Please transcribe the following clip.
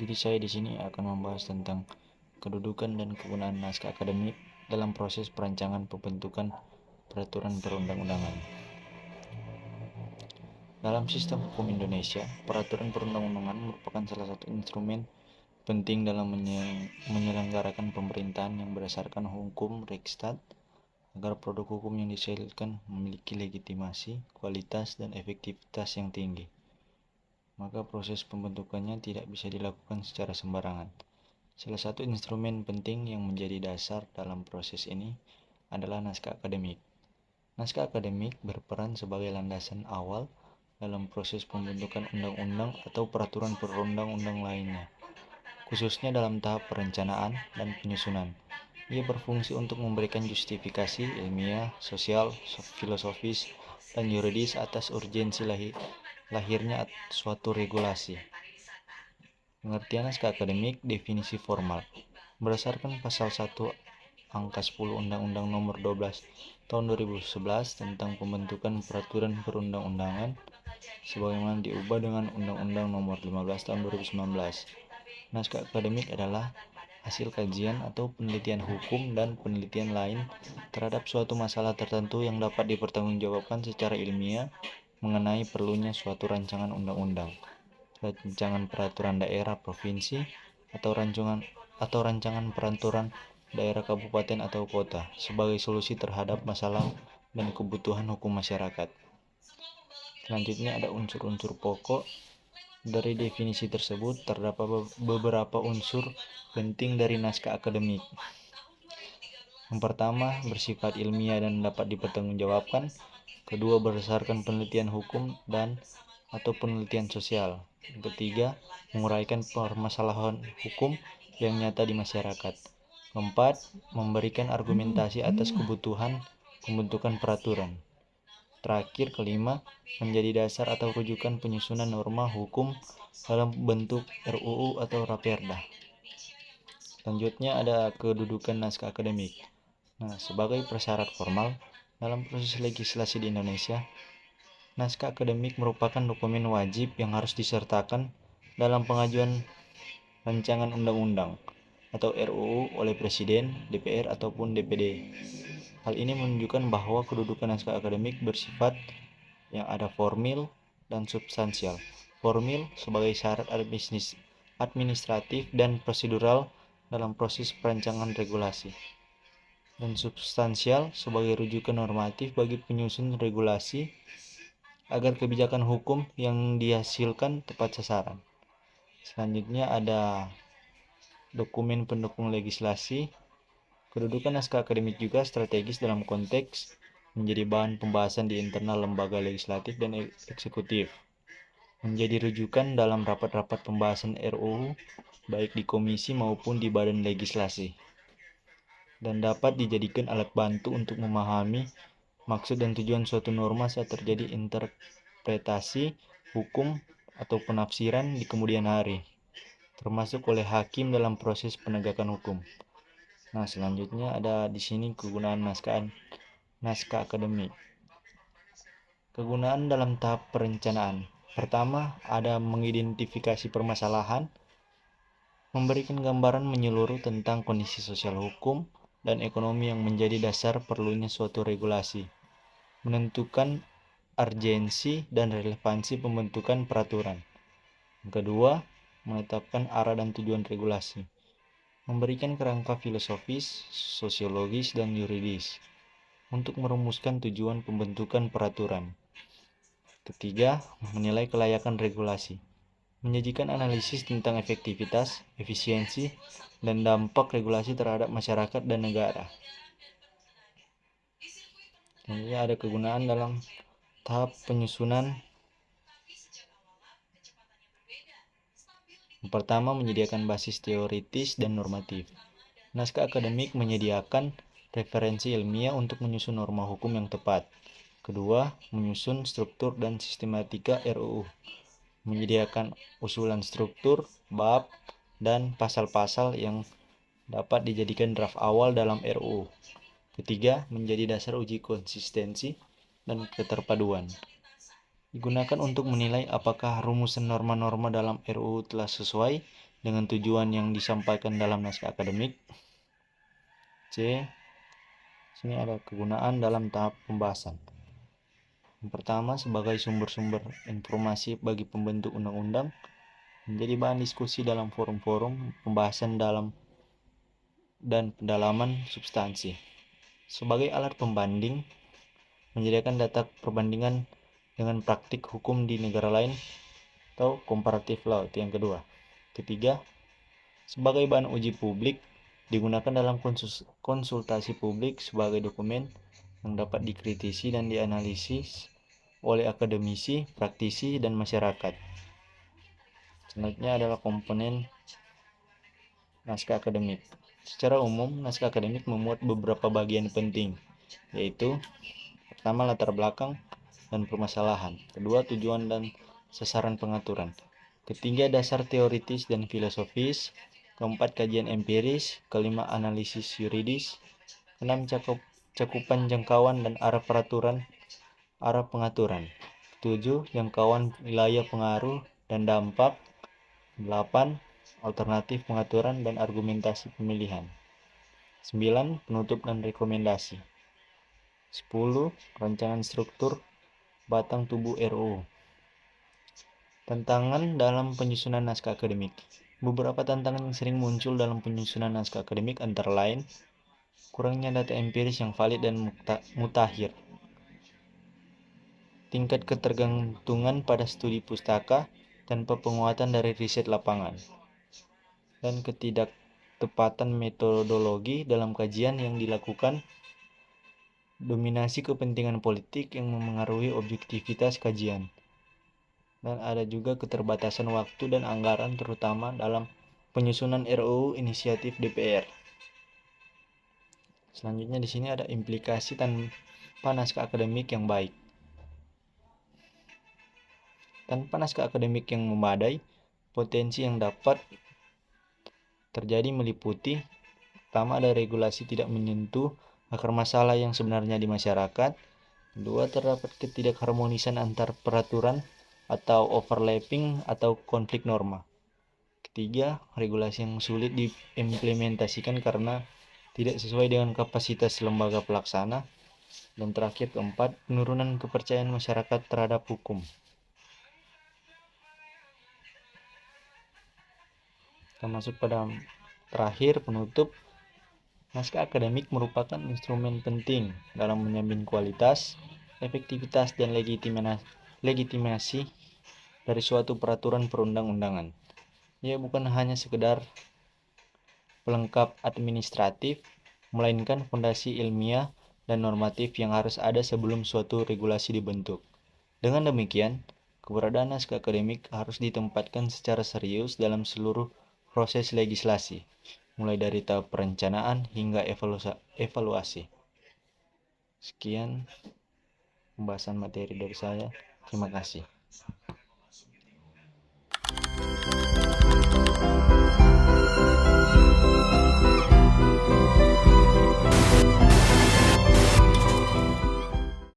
Jadi saya di sini akan membahas tentang kedudukan dan kegunaan naskah akademik dalam proses perancangan pembentukan peraturan perundang-undangan. Dalam sistem hukum Indonesia, peraturan perundang-undangan merupakan salah satu instrumen penting dalam menyelenggarakan pemerintahan yang berdasarkan hukum Reichstat agar produk hukum yang dihasilkan memiliki legitimasi, kualitas, dan efektivitas yang tinggi. Maka proses pembentukannya tidak bisa dilakukan secara sembarangan. Salah satu instrumen penting yang menjadi dasar dalam proses ini adalah naskah akademik. Naskah akademik berperan sebagai landasan awal dalam proses pembentukan undang-undang atau peraturan perundang-undang lainnya, khususnya dalam tahap perencanaan dan penyusunan. Ia berfungsi untuk memberikan justifikasi ilmiah, sosial, filosofis, dan yuridis atas urgensi lahirnya suatu regulasi. Pengertian naskah akademik, definisi formal. Berdasarkan pasal 1 angka 10 Undang-Undang Nomor 12 Tahun 2011 tentang pembentukan peraturan perundang-undangan sebagaimana diubah dengan Undang-Undang Nomor 15 Tahun 2019. Naskah akademik adalah hasil kajian atau penelitian hukum dan penelitian lain terhadap suatu masalah tertentu yang dapat dipertanggungjawabkan secara ilmiah mengenai perlunya suatu rancangan undang-undang, rancangan peraturan daerah provinsi, atau rancangan peraturan daerah kabupaten atau kota sebagai solusi terhadap masalah dan kebutuhan hukum masyarakat. Selanjutnya ada unsur-unsur pokok. Dari definisi tersebut terdapat beberapa unsur penting dari naskah akademik. Yang pertama, bersifat ilmiah dan dapat dipertanggungjawabkan. Kedua, berdasarkan penelitian hukum dan atau penelitian sosial. Yang ketiga, menguraikan permasalahan hukum yang nyata di masyarakat. Keempat, memberikan argumentasi atas kebutuhan pembentukan peraturan. Terakhir, kelima, menjadi dasar atau rujukan penyusunan norma hukum dalam bentuk RUU atau Raperda. Selanjutnya ada kedudukan naskah akademik. Sebagai prasyarat formal dalam proses legislasi di Indonesia, naskah akademik merupakan dokumen wajib yang harus disertakan dalam pengajuan rancangan undang-undang atau RUU oleh Presiden, DPR, ataupun DPD. Hal ini menunjukkan bahwa kedudukan naskah akademik bersifat yang ada formil dan substansial. Formil sebagai syarat administratif dan prosedural dalam proses perancangan regulasi, dan substansial sebagai rujukan normatif bagi penyusun regulasi agar kebijakan hukum yang dihasilkan tepat sasaran. Selanjutnya ada dokumen pendukung legislasi. Kedudukan naskah akademik juga strategis dalam konteks menjadi bahan pembahasan di internal lembaga legislatif dan eksekutif, menjadi rujukan dalam rapat-rapat pembahasan RUU baik di komisi maupun di badan legislasi, dan dapat dijadikan alat bantu untuk memahami maksud dan tujuan suatu norma saat terjadi interpretasi hukum atau penafsiran di kemudian hari, termasuk oleh hakim dalam proses penegakan hukum. Selanjutnya ada di sini kegunaan naskah akademik. Kegunaan dalam tahap perencanaan. Pertama, ada mengidentifikasi permasalahan, memberikan gambaran menyeluruh tentang kondisi sosial, hukum, dan ekonomi yang menjadi dasar perlunya suatu regulasi, menentukan urgensi dan relevansi pembentukan peraturan. Yang kedua, menetapkan arah dan tujuan regulasi, memberikan kerangka filosofis, sosiologis, dan yuridis untuk merumuskan tujuan pembentukan peraturan. Ketiga, menilai kelayakan regulasi, menyajikan analisis tentang efektivitas, efisiensi, dan dampak regulasi terhadap masyarakat dan negara. Ini ada kegunaan dalam tahap penyusunan. Yang pertama, menyediakan basis teoritis dan normatif. Naskah akademik menyediakan referensi ilmiah untuk menyusun norma hukum yang tepat. Kedua, menyusun struktur dan sistematika RUU, menyediakan usulan struktur, bab, dan pasal-pasal yang dapat dijadikan draft awal dalam RUU. Ketiga, menjadi dasar uji konsistensi dan keterpaduan. Digunakan untuk menilai apakah rumusan norma-norma dalam RUU telah sesuai dengan tujuan yang disampaikan dalam naskah akademik. C. Sini ada kegunaan dalam tahap pembahasan. Yang pertama, sebagai sumber-sumber informasi bagi pembentuk undang-undang, menjadi bahan diskusi dalam forum-forum pembahasan dalam dan pendalaman substansi. Sebagai alat pembanding, menyediakan data perbandingan dengan praktik hukum di negara lain atau comparative law, itu yang kedua. Ketiga, sebagai bahan uji publik, digunakan dalam konsultasi publik sebagai dokumen yang dapat dikritisi dan dianalisis oleh akademisi, praktisi, dan masyarakat. Selanjutnya adalah komponen naskah akademik. Secara umum, naskah akademik memuat beberapa bagian penting, yaitu pertama, latar belakang dan permasalahan. Kedua, tujuan dan sasaran pengaturan. Ketiga, dasar teoritis dan filosofis. Keempat, kajian empiris. Kelima, analisis yuridis. Keenam, cakupan jangkauan dan arah pengaturan. 7, jangkauan wilayah pengaruh dan dampak. 8, alternatif pengaturan dan argumentasi pemilihan. 9, penutup dan rekomendasi. 10, rancangan struktur batang tubuh RUU. Tantangan dalam penyusunan naskah akademik. Beberapa tantangan yang sering muncul dalam penyusunan naskah akademik antara lain kurangnya data empiris yang valid dan mutakhir, tingkat ketergantungan pada studi pustaka tanpa penguatan dari riset lapangan, dan ketidaktepatan metodologi dalam kajian yang dilakukan, dominasi kepentingan politik yang memengaruhi objektivitas kajian, dan ada juga keterbatasan waktu dan anggaran terutama dalam penyusunan RUU inisiatif DPR. Selanjutnya di sini ada implikasi tanpa naskah akademik yang baik. Tanpa naskah akademik yang memadai, potensi yang dapat terjadi meliputi pertama, ada regulasi tidak menyentuh akar masalah yang sebenarnya di masyarakat. Kedua, terdapat ketidakharmonisan antar peraturan atau overlapping atau konflik norma. Ketiga, regulasi yang sulit diimplementasikan karena tidak sesuai dengan kapasitas lembaga pelaksana. Dan terakhir, keempat, penurunan kepercayaan masyarakat terhadap hukum. Kita masuk pada terakhir, penutup. Naskah akademik merupakan instrumen penting dalam menjamin kualitas, efektivitas, dan legitimasi dari suatu peraturan perundang-undangan. Ia bukan hanya sekedar pelengkap administratif, melainkan fondasi ilmiah dan normatif yang harus ada sebelum suatu regulasi dibentuk. Dengan demikian, keberadaan naskah akademik harus ditempatkan secara serius dalam seluruh proses legislasi, mulai dari tahap perencanaan hingga evaluasi. Sekian pembahasan materi dari saya. Terima kasih.